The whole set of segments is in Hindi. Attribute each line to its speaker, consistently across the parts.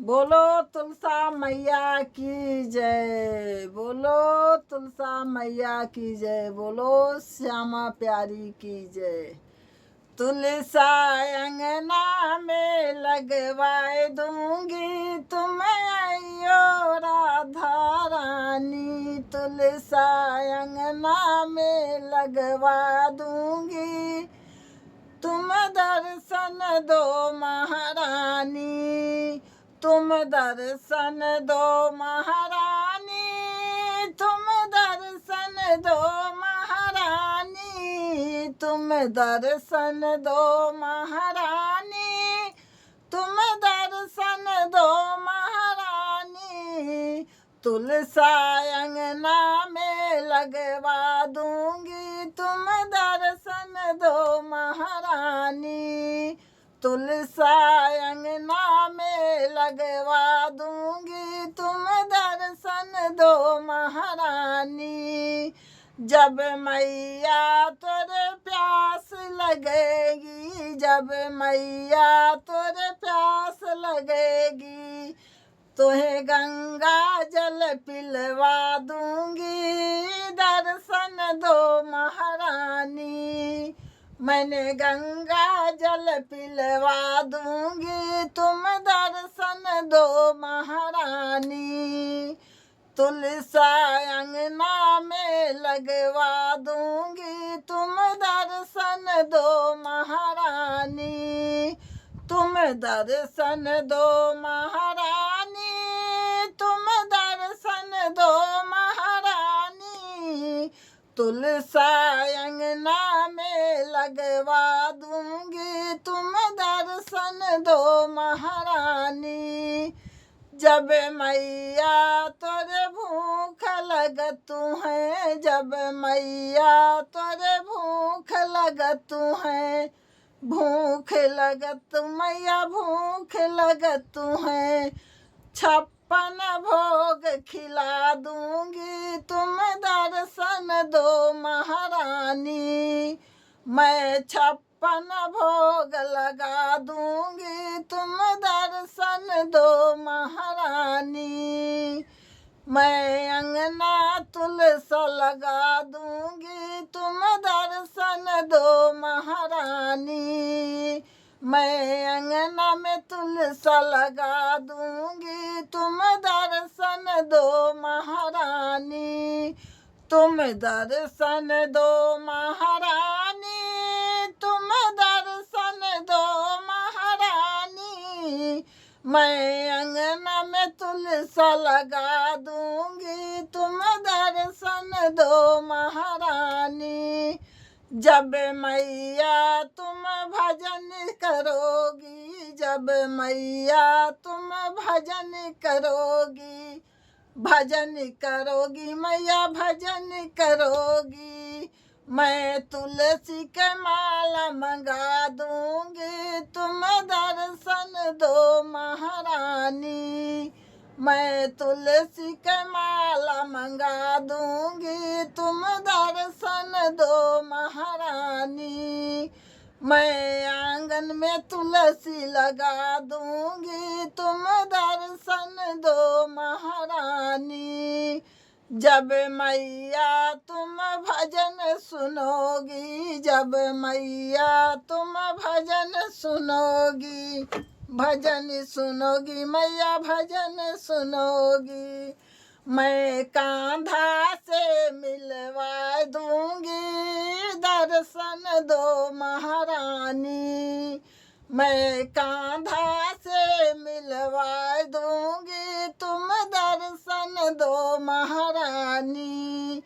Speaker 1: बोलो तुलसा मैया की जय। बोलो तुलसा मैया की जय। बोलो श्यामा प्यारी की जय। तुलसा अंगना में लगवाए दूंगी, तुम आइयो राधा रानी। तुलसा अंगना में लगवा दूंगी, तुम दर्शन दो महारानी। तुम दर्शन दो महारानी। तुम दर्शन दो महारानी। तुम दर्शन दो महारानी। तुम दर्शन दो महारानी। तुलसा अंगना में लगवा दूंगी, तुम दर्शन दो महारानी। तुलसा अंगना में लगवा दूंगी, तुम दर्शन दो महारानी। जब मैया तोरे प्यास लगेगी, जब मैया तोरे प्यास लगेगी, तोहे गंगा जल पिलवा दूंगी, दर्शन दो महारानी। मैंने गंगा जल पिलवा दूंगी, तुम दर्शन दो महारानी। तुलसा अंगना में लगवा दूंगी, तुम दर्शन दो महारानी। तुम दर्शन दो महारानी। तुम दर्शन दो महारानी। तुलसा अंगना में लगवा दूंगी, तुम दर्शन दो महारानी। जब मैया तोरे भूख लगतू है, जब मैया तोरे भूख लगतू है, भूख लगत मैया भूख लगतू है, 56 भोग खिला दूंगी, तुम दर्शन दो महारानी। मैं 56 भोग लगा दूंगी, तुम दर्शन दो महारानी। मैं अंगना तुलसा लगा दूंगी, तुम दर्शन दो महारानी। मैं अंगना में तुलसा लगा दूंगी, तुम दर्शन दो महारानी। तुम दर्शन दो महारानी। तुम दर्शन दो महारानी। मैं अंगना में तुलसा लगा दूंगी, तुम दर्शन दो महारानी। जब मैया तुम भजन करोगी, जब मैया तुम भजन करोगी, भजन करोगी मैया भजन करोगी, मैं तुलसी के माला मंगा दूंगी, तुम दर्शन दो महारानी। मैं तुलसी के माला मंगा दूंगी, तुम दर्शन दो महारानी। मैं आंगन में तुलसी लगा दूंगी, तुम दर्शन दो महारानी। जब मैया तुम भजन सुनोगी, जब मैया तुम भजन सुनोगी, भजन सुनोगी मैया भजन सुनोगी, मैं कांधा से मिलवा दूंगी, दर्शन दो महारानी। मैं कांधा से मिलवा दूंगी, तुम दर्शन दो महारानी।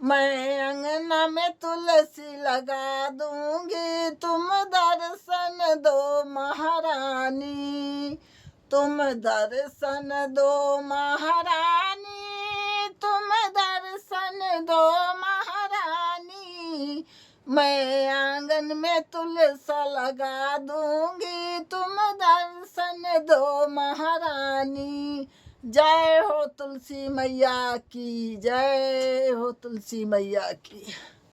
Speaker 1: मैं अंगना में तुलसी लगा दूंगी, तुम दर्शन दो महारानी। तुम दर्शन दो महारानी। तुम दर्शन दो महारानी। मैं आंगन में तुलसा लगा दूंगी, तुम दर्शन दो महारानी। जय हो तुलसी मैया की, जय हो तुलसी मैया की।